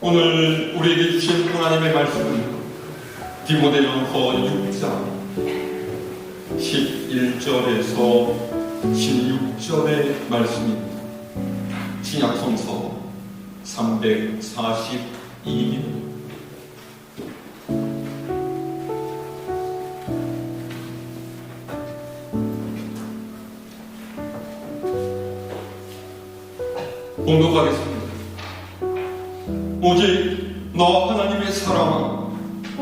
오늘 우리에게 주신 하나님의 말씀은 디모데전서 6장 11절에서 16절의 말씀입니다. 신약성서 342일. 봉독하겠습니다. 오직 너 하나님의 사람아,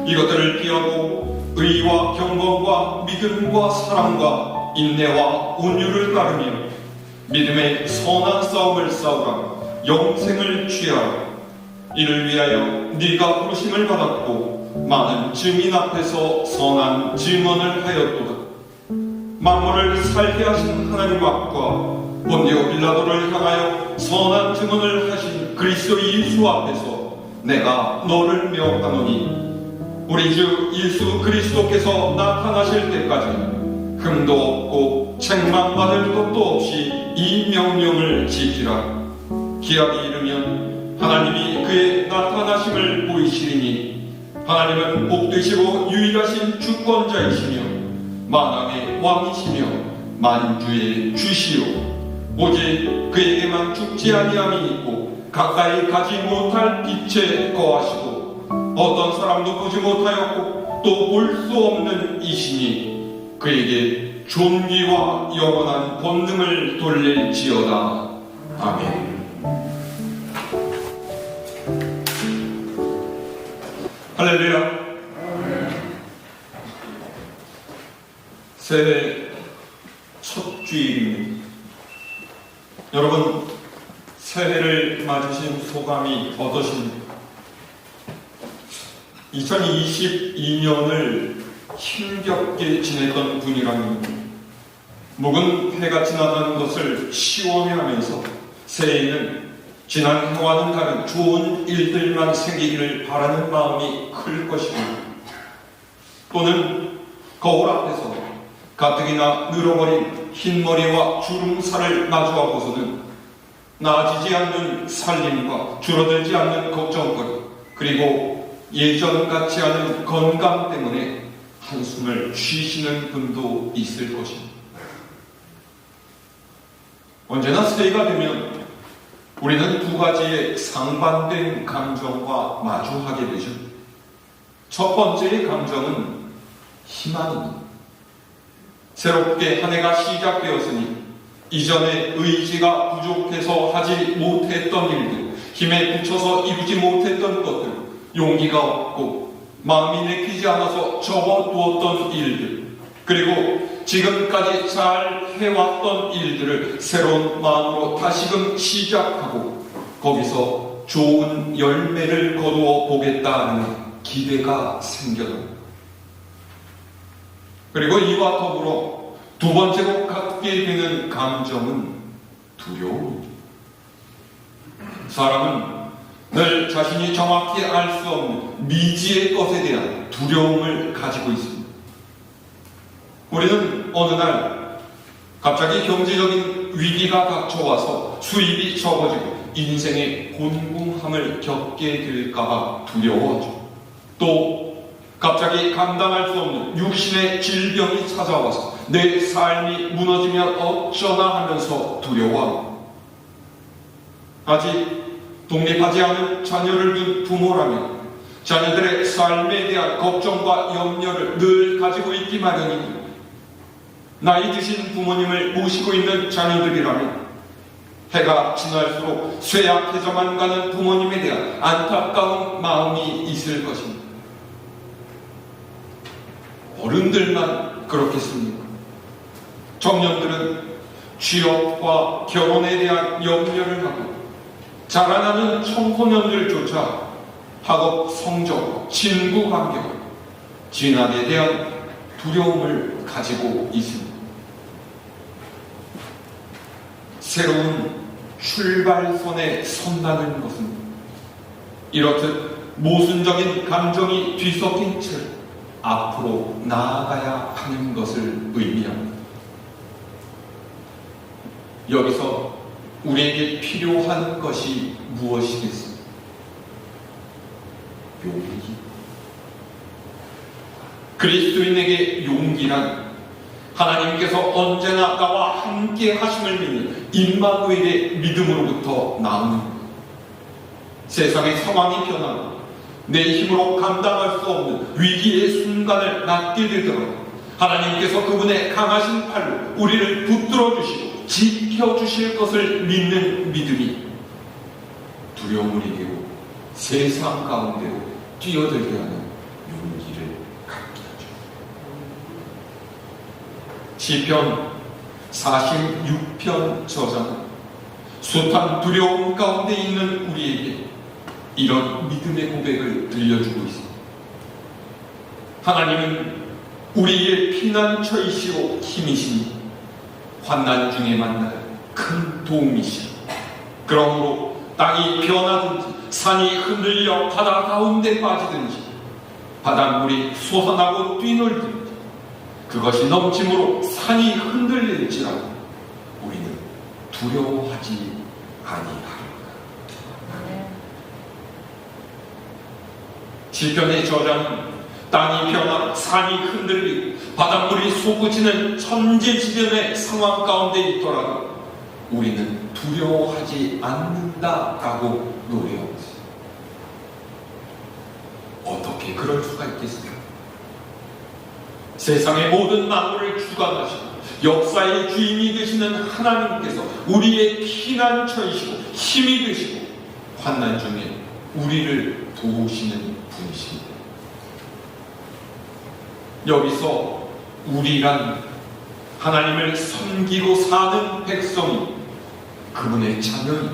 이것들을 피하고 의와 경건과 믿음과 사랑과 인내와 온유를 따르며 믿음의 선한 싸움을 싸우라. 영생을 취하라. 이를 위하여 네가 부르심을 받았고 많은 증인 앞에서 선한 증언을 하였도다. 만물을 살게 하신 하나님 앞과 본디오 빌라도를 향하여 선한 증언을 하신 그리스도 예수 앞에서 내가 너를 명하노니, 우리 주 예수 그리스도께서 나타나실 때까지 흠도 없고 책망받을 것도 없이 이 명령을 지키라. 기약이 이르면 하나님이 그의 나타나심을 보이시리니, 하나님은 복되시고 유일하신 주권자이시며 만왕의 왕이시며 만주의 주시오. 오직 그에게만 죽지 아니함이 있고 가까이 가지 못할 빛에 거하시고 어떤 사람도 보지 못하였고 또 볼 수 없는 이시니 그에게 존귀와 영원한 권능을 돌릴지어다. 아멘. 할렐루야. 새해 첫 주일입니다. 여러분, 새해를 맞으신 소감이 어떠십니까? 2022년을 힘겹게 지냈던 분이라면 묵은 해가 지나가는 것을 시원해하면서 새해에는 지난 해와는 다른 좋은 일들만 생기기를 바라는 마음이 클 것이고, 또는 거울 앞에서 가뜩이나 늘어버린 흰머리와 주름살을 마주하고서는 나아지지 않는 살림과 줄어들지 않는 걱정거리, 그리고 예전 같지 않은 건강 때문에 한숨을 쉬시는 분도 있을 것입니다. 언제나 새해가 되면 우리는 두 가지의 상반된 감정과 마주하게 되죠. 첫 번째의 감정은 희망입니다. 새롭게 한 해가 시작되었으니 이전에 의지가 부족해서 하지 못했던 일들, 힘에 부쳐서 이루지 못했던 것들, 용기가 없고 마음이 내키지 않아서 접어두었던 일들, 그리고 지금까지 잘 해왔던 일들을 새로운 마음으로 다시금 시작하고 거기서 좋은 열매를 거두어 보겠다는 기대가 생겨납니다. 그리고 이와 더불어 두 번째로 갖게 되는 감정은 두려움입니다. 사람은 늘 자신이 정확히 알 수 없는 미지의 것에 대한 두려움을 가지고 있습니다. 우리는 어느 날 갑자기 경제적인 위기가 닥쳐와서 수입이 적어지고 인생의 곤궁함을 겪게 될까봐 두려워하죠. 또 갑자기 감당할 수 없는 육신의 질병이 찾아와서 내 삶이 무너지면 어쩌나 하면서 두려워합니다. 아직 독립하지 않은 자녀를 둔 부모라면 자녀들의 삶에 대한 걱정과 염려를 늘 가지고 있기 마련입니다. 나이 드신 부모님을 모시고 있는 자녀들이라면 해가 지날수록 쇠약해져만 가는 부모님에 대한 안타까운 마음이 있을 것입니다. 어른들만 그렇겠습니까? 청년들은 취업과 결혼에 대한 염려를 하고 자라나는 청소년들조차 학업 성적, 친구 관계, 진학에 대한 두려움을 가지고 있습니다. 새로운 출발선에 선다는 것은 이렇듯 모순적인 감정이 뒤섞인 채 앞으로 나아가야 하는 것을 의미합니다. 여기서 우리에게 필요한 것이 무엇이겠습니까? 용기. 그리스도인에게 용기란 하나님께서 언제나 나와 함께 하심을 믿는 임마누엘의 믿음으로부터 나오는 것. 세상의 상황이 변하고 내 힘으로 감당할 수 없는 위기의 순간을 맞게 되더라도 하나님께서 그분의 강하신 팔로 우리를 붙들어 주시고 지켜주실 것을 믿는 믿음이 두려움을 이기고 세상 가운데로 뛰어들게 하는 용기를 갖게 하죠. 시편 46편 저자는 숱한 두려움 가운데 있는 우리에게 이런 믿음의 고백을 들려주고 있습니다. 하나님은 우리의 피난처이시오 힘이시니 환난 중에 만날 큰 도움이시오. 그러므로 땅이 변하든지 산이 흔들려 바다 가운데 빠지든지 바닷물이 솟아나고 뛰놀든지 그것이 넘침으로 산이 흔들릴지라도 우리는 두려워하지 아니하리로다. 시편의 저자는 땅이 변하고 산이 흔들리고 바닷물이 솟구치는 천재지변의 상황 가운데 있더라도 우리는 두려워하지 않는다라고 노래하고 있습니다. 어떻게 그럴 수가 있겠습니까? 세상의 모든 만물을 주관하시고 역사의 주인이 되시는 하나님께서 우리의 피난처이시고 힘이 되시고 환난 중에 우리를 도우시는 분이십니다. 여기서 우리란 하나님을 섬기고 사는 백성이 그분의 자녀이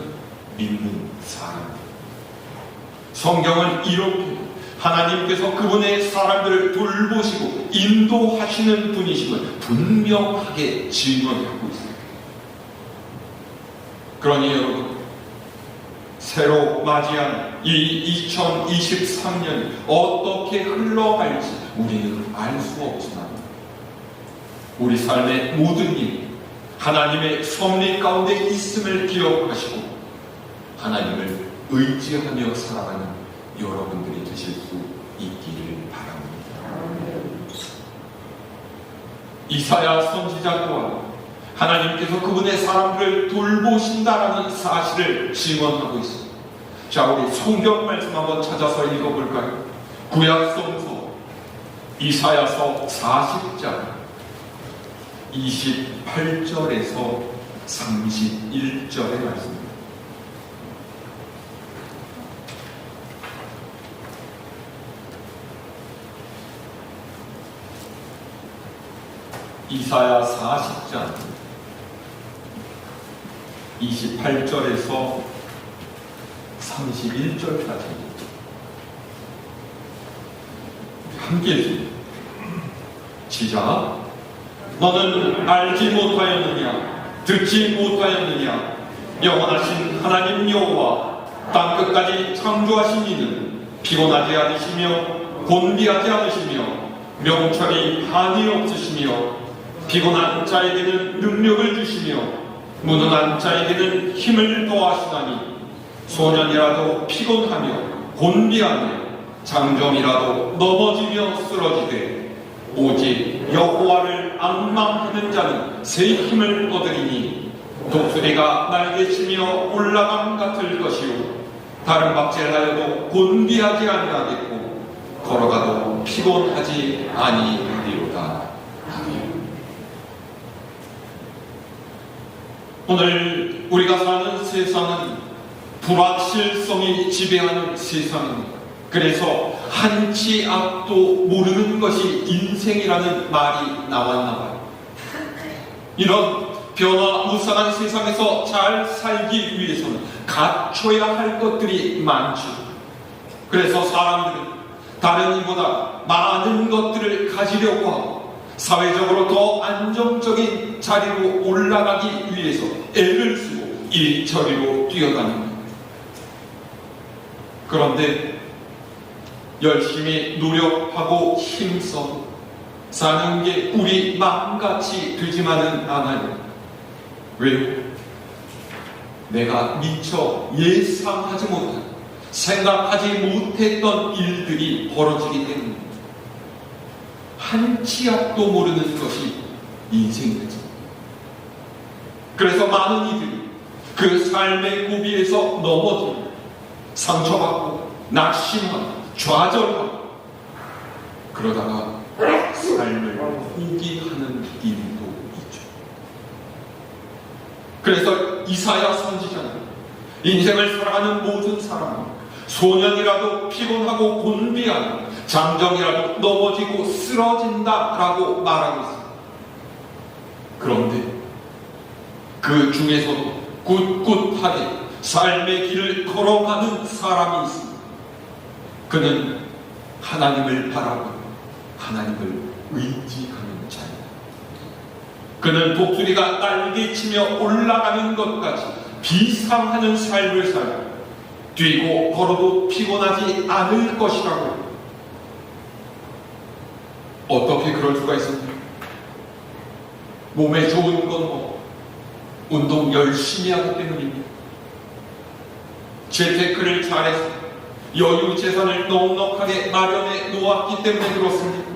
믿는 사람입니다. 성경은 이렇게 하나님께서 그분의 사람들을 돌보시고 인도하시는 분이심을 분명하게 증언하고 있습니다. 그러니 여러분, 새로 맞이한 이 2023년이 어떻게 흘러갈지 우리는 알 수 없지만 우리 삶의 모든 일 하나님의 섭리 가운데 있음을 기억하시고 하나님을 의지하며 살아가는 여러분들이 되실 수 있기를 바랍니다. 이사야 선지자 또한 하나님께서 그분의 사람들을 돌보신다라는 사실을 증언하고 있습니다. 자, 우리 성경 말씀 한번 찾아서 읽어볼까요? 구약성서 이사야서 40장 28절에서 31절의 말씀입니다. 이사야 40장 28절에서 31절까지 함께 읽습니다. 시작. 너는 알지 못하였느냐 듣지 못하였느냐 영원하신 하나님 여호와 땅끝까지 창조하신 이는 피곤하지 않으시며 곤비하지 않으시며 명철이 한이 없으시며 피곤한 자에게는 능력을 주시며 무능한 자에게는 힘을 더하시다니 소년이라도 피곤하며 곤비하며 장정이라도 넘어지며 쓰러지되 오직 여호와를 앙망하는 자는 새 힘을 얻으리니 독수리가 날개치며 올라감 같을 것이요 다른 박질하여도 곤비하지 아니하겠고 걸어가도 피곤하지 아니하리로다. 오늘 우리가 사는 세상은 불확실성이 지배하는 세상입니다. 그래서 한치 앞도 모르는 것이 인생이라는 말이 나왔나 봐요. 이런 변화무쌍한 세상에서 잘 살기 위해서는 갖춰야 할 것들이 많죠. 그래서 사람들은 다른 이보다 많은 것들을 가지려고 하고 사회적으로 더 안정적인 자리로 올라가기 위해서 애를 쓰고 일처리로 뛰어다닙니다. 그런데 열심히 노력하고 힘써 사는 게 우리 마음같이 되지만은 않아요. 왜요? 내가 미처 예상하지 못한 생각하지 못했던 일들이 벌어지기 때문입니다. 한 치 앞도 모르는 것이 인생이죠. 그래서 많은 이들이 그 삶의 고비에서 넘어지고 상처받고 낙심하고 좌절하고 그러다가 삶을 포기하는 일도 있죠. 그래서 이사야 선지자는 인생을 살아가는 모든 사람은 소년이라도 피곤하고 곤비하고 장정이라도 넘어지고 쓰러진다라고 말하고 있습니다. 그런데 그 중에서도 꿋꿋하게 삶의 길을 걸어가는 사람이 있습니다. 그는 하나님을 바라고 하나님을 의지하는 자입니다. 그는 독수리가 날개치며 올라가는 것까지 비상하는 삶을 살고 뛰고 걸어도 피곤하지 않을 것이라고. 어떻게 그럴 수가 있습니까? 몸에 좋은 건 뭐 운동 열심히 하기 때문입니다. 재테크를 잘해서 여유 재산을 넉넉하게 마련해 놓았기 때문에 그렇습니다.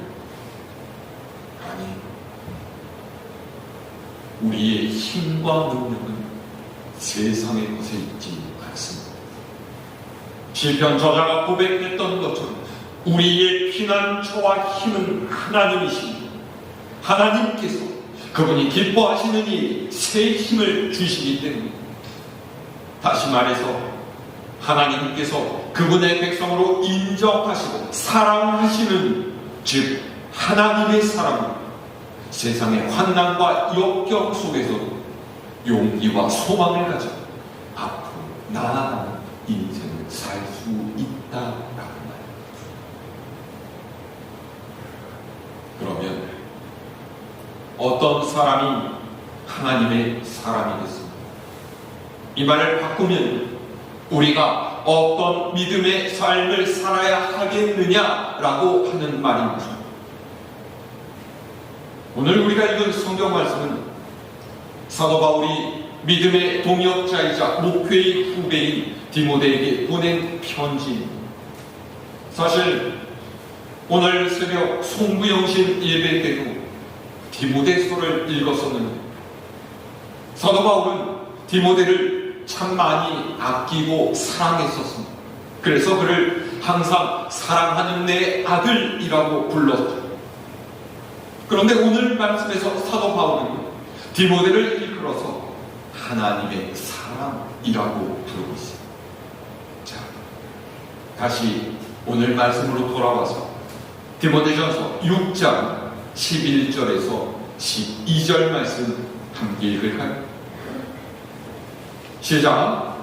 아니, 우리의 힘과 능력은 세상의 것에 있지 않습니다. 시편 저자가 고백했던 것처럼 우리의 피난처와 힘은 하나님이십니다. 하나님께서 그분이 기뻐하시는 이 새 힘을 주시기 때문에, 다시 말해서 하나님께서 그분의 백성으로 인정하시고 사랑하시는, 즉 하나님의 사람은 세상의 환난과 역경 속에서도 용기와 소망을 가지고 앞으로 나아가는 인생을 살 수 있다라는 말입니다. 그러면 어떤 사람이 하나님의 사람이겠습니까? 이 말을 바꾸면 우리가 어떤 믿음의 삶을 살아야 하겠느냐라고 하는 말입니다. 오늘 우리가 읽은 성경 말씀은 사도 바울이 믿음의 동역자이자 목회의 후배인 디모데에게 보낸 편지입니다. 사실 오늘 새벽 송구영신 예배 때도 디모데서를 읽었었는데, 사도 바울은 디모데를 참 많이 아끼고 사랑했었습니다. 그래서 그를 항상 사랑하는 내 아들이라고 불렀죠. 그런데 오늘 말씀에서 사도 바울은 디모데를 일컬어서 하나님의 사람이라고 부르고 있습니다. 자, 다시 오늘 말씀으로 돌아와서 디모데전서 6장 11절에서 12절 말씀 함께 읽을까요? 시작.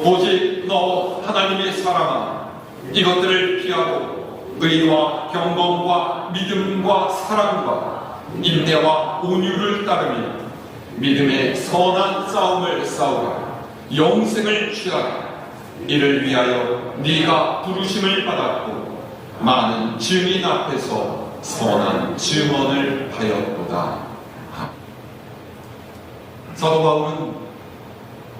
오직 너 하나님의 사랑아, 이것들을 피하고 의와 경건과 믿음과 사랑과 인내와 온유를 따르며 믿음의 선한 싸움을 싸우라. 영생을 취하라. 이를 위하여 네가 부르심을 받았고 많은 증인 앞에서 선한 증언을 하였도다. 사도 바울은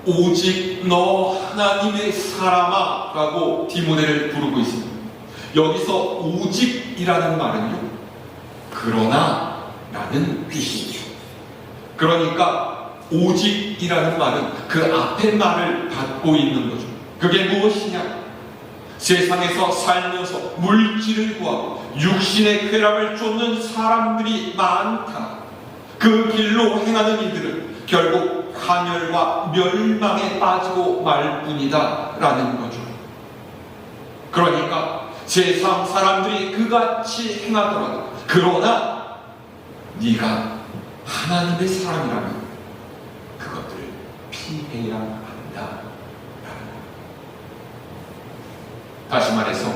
오직 너 하나님의 사람아 라고 디모데를 부르고 있습니다. 여기서 오직이라는 말은요, 그러나 라는 뜻이죠. 그러니까 오직이라는 말은 그 앞에 말을 받고 있는 거죠. 그게 무엇이냐? 세상에서 살면서 물질을 구하고 육신의 쾌락을 쫓는 사람들이 많다. 그 길로 행하는 이들은 결국 파멸과 멸망에 빠지고 말 뿐이다 라는 거죠. 그러니까 세상 사람들이 그같이 행하더라도, 그러나 네가 하나님의 사람이라면 그것들을 피해야 한다. 다시 말해서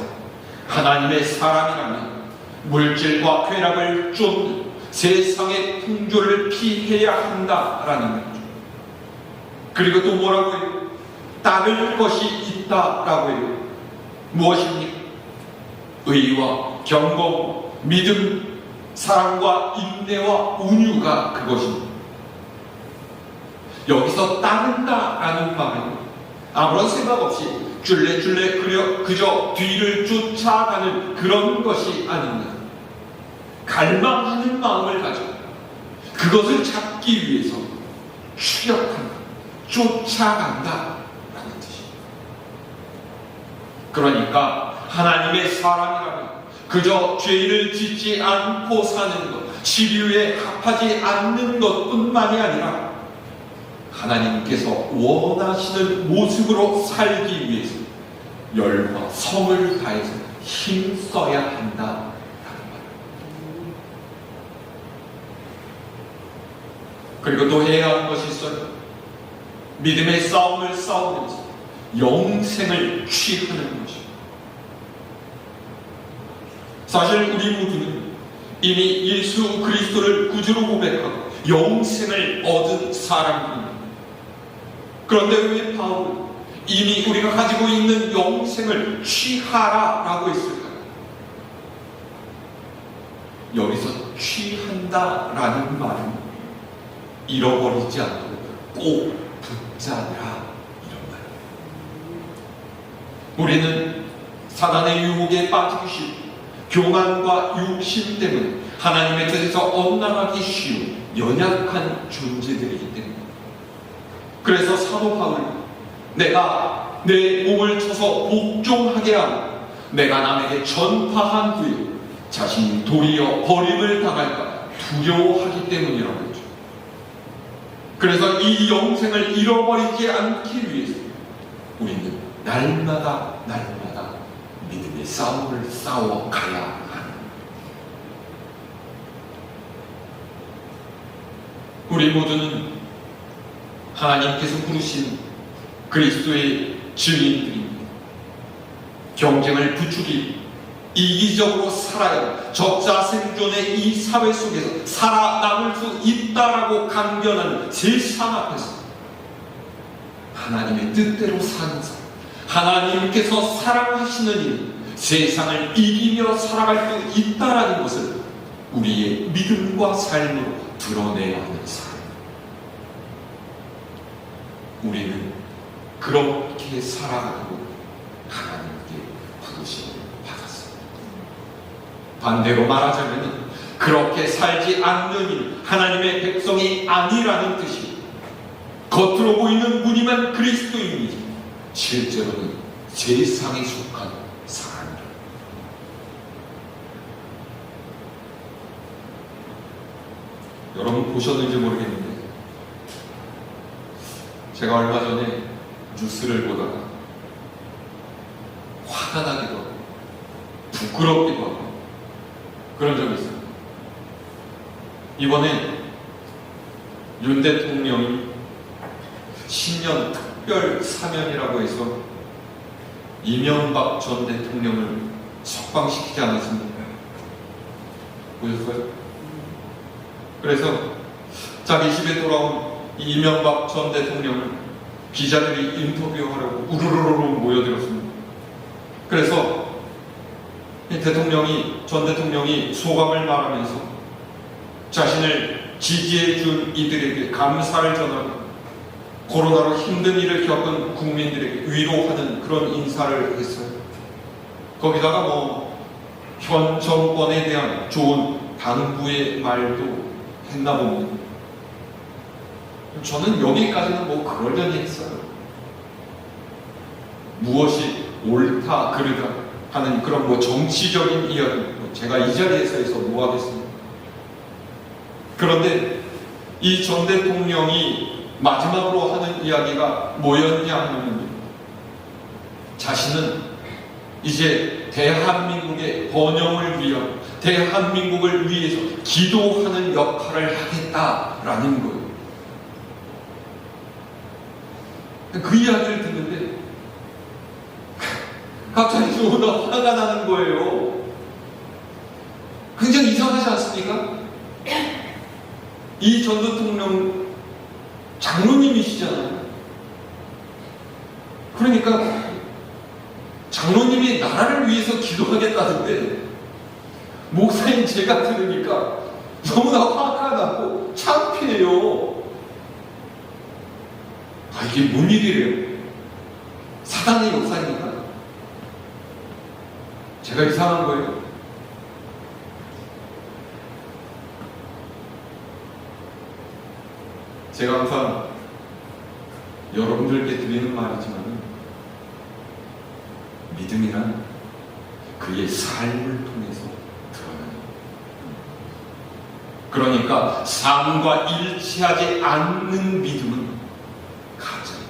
하나님의 사람이라면 물질과 쾌락을 쫓는 세상의 풍조를 피해야 한다라는 거죠. 그리고 또 뭐라고 해요? 따를 것이 있다라고 해요. 무엇입니까? 의와 경건, 믿음, 사랑과 인내와 온유가 그것입니다. 여기서 따른다라는 말은 아무런 생각 없이 쫄래쫄래 그저 뒤를 쫓아가는 그런 것이 아닙니다. 갈망하는 마음을 가지고 그것을 잡기 위해서 추격한다, 쫓아간다 라는 뜻입니다. 그러니까 하나님의 사람이라면 그저 죄를 짓지 않고 사는 것, 치료에 합하지 않는 것뿐만이 아니라 하나님께서 원하시는 모습으로 살기 위해서 열과 성을 다해서 힘써야 한다. 그리고 또 해야 하는 것이 있어요. 믿음의 싸움을 싸우면서 영생을 취하는 것입니다. 사실 우리 모두는 이미 예수 그리스도를 구주로 고백하고 영생을 얻은 사람입니다. 그런데 왜 바울은 이미 우리가 가지고 있는 영생을 취하라라고 했을까요? 여기서 취한다라는 말은 잃어버리지 않도록 꼭 붙잡으라 이런 말입니다. 우리는 사단의 유혹에 빠지기 쉽고 교만과 욕심 때문에 하나님의 뜻에서 엇나가기 쉬운 연약한 존재들이기 때문에, 그래서 사도 바울은 내가 내 몸을 쳐서 복종하게 하고 내가 남에게 전파한 후에 자신이 도리어 버림을 당할까 두려워하기 때문이라고 했죠. 그래서 이 영생을 잃어버리지 않기 위해서 우리는 날마다 믿음의 싸움을 싸워가야 합니다. 우리 모두는 하나님께서 부르신 그리스도의 증인들입니다. 경쟁을 부추기고 이기적으로 살아야 적자생존의 이 사회 속에서 살아남을 수 있다라고 강변하는 세상 앞에서 하나님의 뜻대로 사는 사람, 하나님께서 사랑하시는 이 세상을 이기며 살아갈 수 있다라는 것을 우리의 믿음과 삶으로 드러내야 하는 사람. 우리는 그렇게 살아가고 하나님께 부르심을 받았습니다. 반대로 말하자면 그렇게 살지 않는 이 하나님의 백성이 아니라는 뜻이, 겉으로 보이는 무늬만 그리스도인이지 실제로는 세상에 속한 사람이다. 여러분 보셨는지 모르겠는데 제가 얼마 전에 뉴스를 보다가 화가 나기도 하고 부끄럽기도 하고 그런 적이 있어요. 이번에 윤 대통령이 신년 특별 사면이라고 해서 이명박 전 대통령을 석방시키지 않았습니까? 보셨어요? 그래서 자기 집에 돌아온 이명박 전 대통령을 기자들이 인터뷰하려고 우르르르 모여들었습니다. 그래서 전 대통령이 소감을 말하면서 자신을 지지해준 이들에게 감사를 전하고 코로나로 힘든 일을 겪은 국민들에게 위로하는 그런 인사를 했어요. 거기다가 현 정권에 대한 좋은 당부의 말도 했나 봅니다. 저는 여기까지는 그러려니 했어요. 무엇이 옳다 그르다 하는 그런 정치적인 이야기 제가 이 자리에서 해서 하겠습니다. 그런데 이 전 대통령이 마지막으로 하는 이야기가 뭐였냐 하면 자신은 이제 대한민국의 번영을 위한, 대한민국을 위해서 기도하는 역할을 하겠다라는 거예요. 그 이야기를 듣는데 갑자기 너무나 화가 나는 거예요. 굉장히 이상하지 않습니까? 이 전 대통령 장로님이시잖아요. 그러니까 장로님이 나라를 위해서 기도하겠다는데 목사님 제가 들으니까 너무나 화가 나고 창피해요. 이게 뭔 일이래요? 사단의 역사입니까? 제가 이상한 거예요? 제가 항상 여러분들께 드리는 말이지만 믿음이란 그의 삶을 통해서 드러나는, 그러니까 삶과 일치하지 않는 믿음은 가짜예요.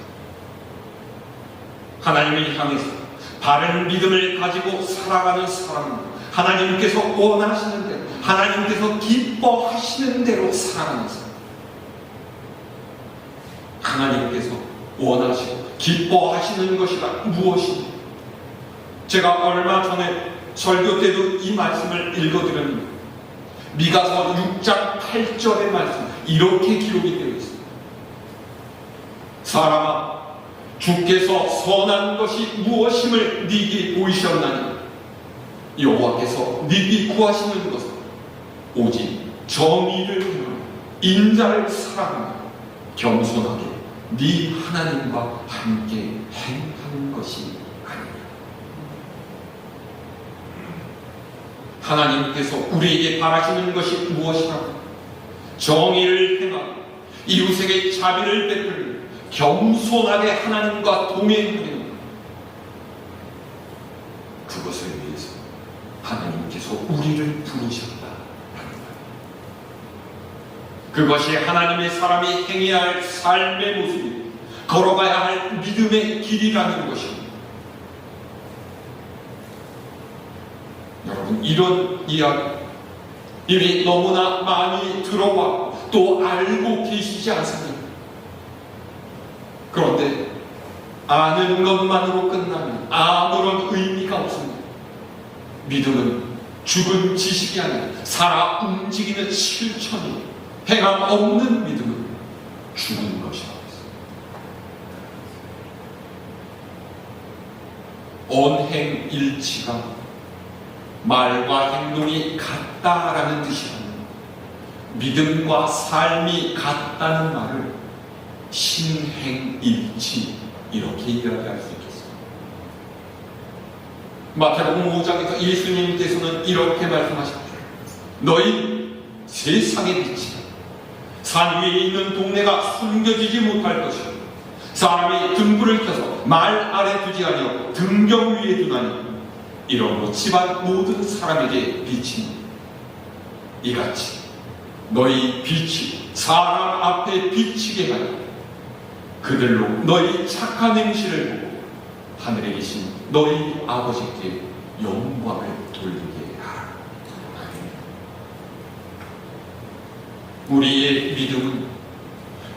하나님을 향해서 바른 믿음을 가지고 살아가는 사람은 하나님께서 원하시는 대로, 하나님께서 기뻐하시는 대로 살아가는 사람. 하나님께서 원하시고 기뻐하시는 것이가 무엇인지, 제가 얼마 전에 설교 때도 이 말씀을 읽어드렸는데, 미가서 6장 8절의 말씀 이렇게 기록이 되어 있습니다. 사람아, 주께서 선한 것이 무엇임을 네게 보이셨나니 여호와께서 네게 구하시는 것은 오직 정의를 행하며 인자를 사랑하며 겸손하게 네 하나님과 함께 행하는 것이 아니냐. 하나님께서 우리에게 바라시는 것이 무엇이라고? 정의를 행하고 이웃에게 자비를 베풀며 겸손하게 하나님과 동행하는 것. 그것을 위해서 하나님께서 우리를 부르셨다. 그것이 하나님의 사람이 행해야 할 삶의 모습이, 걸어가야 할 믿음의 길이라는 것입니다. 여러분, 이런 이야기 이미 너무나 많이 들어와 또 알고 계시지 않습니까? 그런데 아는 것만으로 끝나면 아무런 의미가 없습니다. 믿음은 죽은 지식이 아니라 살아 움직이는 실천이에요. 행함 없는 믿음은 죽은 것이라고 했습니다. 언행일치가 말과 행동이 같다라는 뜻이라면 믿음과 삶이 같다는 말을 신행일치 이렇게 이야기할 수 있겠습니다. 마태복음 5장에서 예수님께서는 이렇게 말씀하셨죠. 너희 세상의 빛이다. 산 위에 있는 동네가 숨겨지지 못할 것이고 사람이 등불을 켜서 말 아래 두지 아니하고 등경 위에 두나니 이러므로 집안 모든 사람에게 비치니 이같이 너희 빛이 사람 앞에 비치게 하여 그들로 너희 착한 행실을 보고 하늘에 계신 너희 아버지께 영광을 돌리게 하라. 우리의 믿음은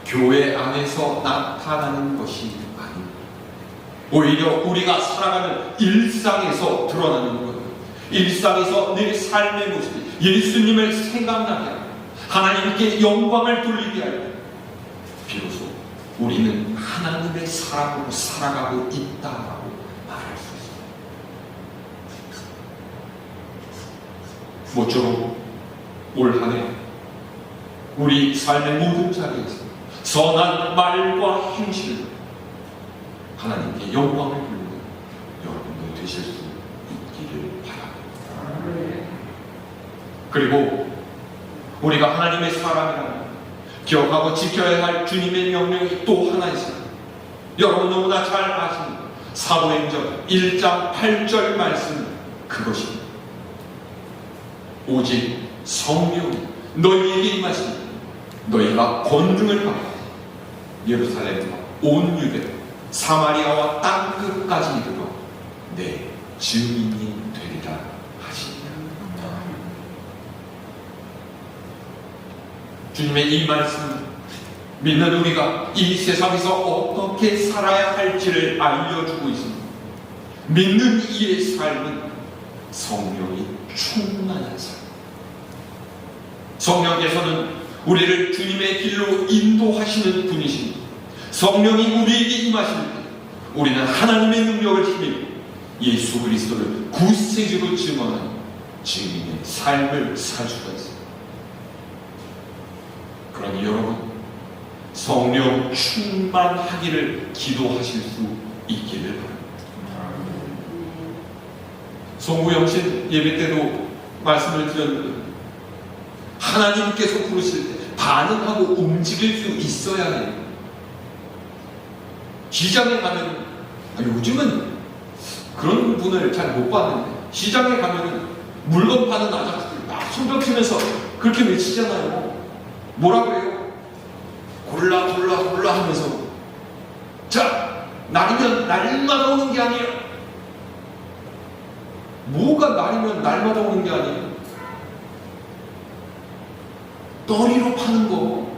교회 안에서 나타나는 것이 아닙니다. 오히려 우리가 살아가는 일상에서 드러나는 것, 일상에서 내 삶의 모습이 예수님을 생각나게 하고 하나님께 영광을 돌리게 할 때 비로소 우리는 하나님의 사람으로 살아가고 있다라고 말할 수 있습니다. 모쪼록 올 한 해 우리 삶의 모든 자리에서 선한 말과 행실로 하나님께 영광을 돌리는 여러분들 되실 수 있기를 바랍니다. 그리고 우리가 하나님의 사람이라면 기억하고 지켜야 할 주님의 명령이 또 하나 있습니다. 여러분 너무나 잘 아십니다. 사도행전 1장 8절 말씀, 그것입니다. 오직 성령이 너희에게 임하시니 너희가 권능을 받고 예루살렘과 온 유대 사마리아와 땅끝까지 이르러 내 증인이 되리라 하시니라. 주님의 이 말씀 믿는 우리가 이 세상에서 어떻게 살아야 할지를 알려주고 있습니다. 믿는 이의 삶은 성령이 충만한 삶. 성령께서는 우리를 주님의 길로 인도하시는 분이십니다. 성령이 우리에게 임하실 때 우리는 하나님의 능력을 힘입어 예수 그리스도를 구세주로 증언하는 증인의 삶을 살 수가 있습니다. 그러니 여러분 성령 충만하기를 기도하실 수 있기를 바랍니다. 송구영신 예배 때도 말씀을 드렸는데 하나님께서 부르실 때 반응하고 움직일 수 있어야 해요. 시장에 가면 요즘은 그런 분을 잘 못 봤는데 시장에 가면 물건 파는 아저씨들 막 손뼉 치면서 그렇게 외치잖아요. 뭐라 그래요? 골라 하면서 자, 날이면 날마다 오는 게 아니에요. 뭐가 날이면 날마다 오는 게 아니에요. 떠리로 파는 거.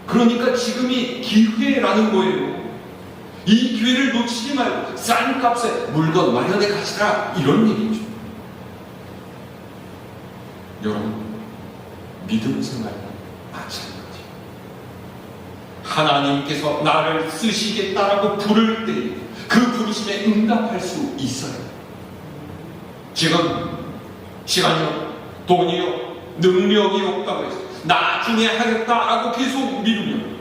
그러니까 지금이 기회라는 거예요. 이 기회를 놓치지 말고 싼 값에 물건 마련해 가시라, 이런 얘기죠. 여러분, 믿음 생활 마찬가지. 하나님께서 나를 쓰시겠다라고 부를 때 그 부르심에 응답할 수 있어요. 지금 시간이요, 돈이요, 능력이 없다고 해서 나중에 하겠다라고 계속 미루면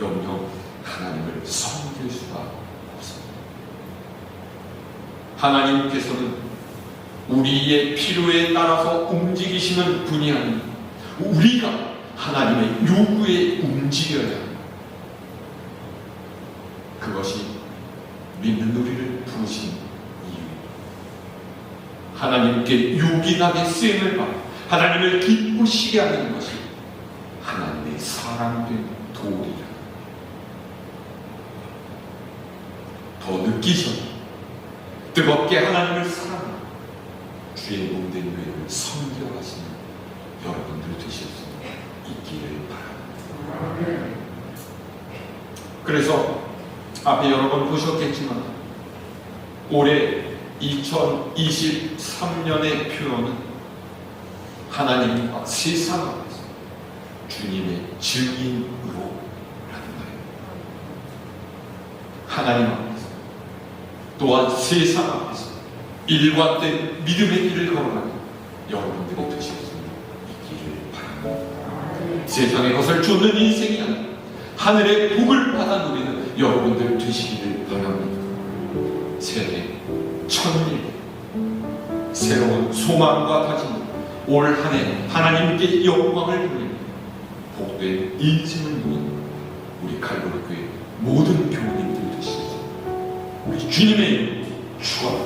영영 하나님을 섬길 수가 없습니다. 하나님께서는 우리의 필요에 따라서 움직이시는 분이 아니라 우리가 하나님의 요구에 움직여야 합니다. 그것이 믿는 우리를 부르신 이유입니다. 하나님께 요긴하게 쓰임을 받아 하나님을 기쁘시게 하는 것이 하나님의 사랑된 도리라. 더 느끼셔서 뜨겁게 하나님을 사랑하고 주의 몸된 교회를 섬겨가시는 여러분들 되실 수 있기를 바랍니다. 그래서 앞에 여러 번 보셨겠지만 올해 2023년의 표현은 하나님과 세상 앞에서 주님의 증인으로 라는 말입니다. 하나님 앞에서 또한 세상 앞에서 일관된 믿음의 길을 걸어가는 여러분들이 되실 수 있기를 바랍니다. 세상의 것을 쫓는 인생이 아니라 하늘의 복을 받아 누리는 여러분들 되시기를 바랍니다. 새해 천일 새로운 소망과 다짐으로 올 한 해 하나님께 영광을 돌리며 복된 인생을 누리는 우리 갈보리 교회 모든 교우님들 되시죠. 우리 주님의 축원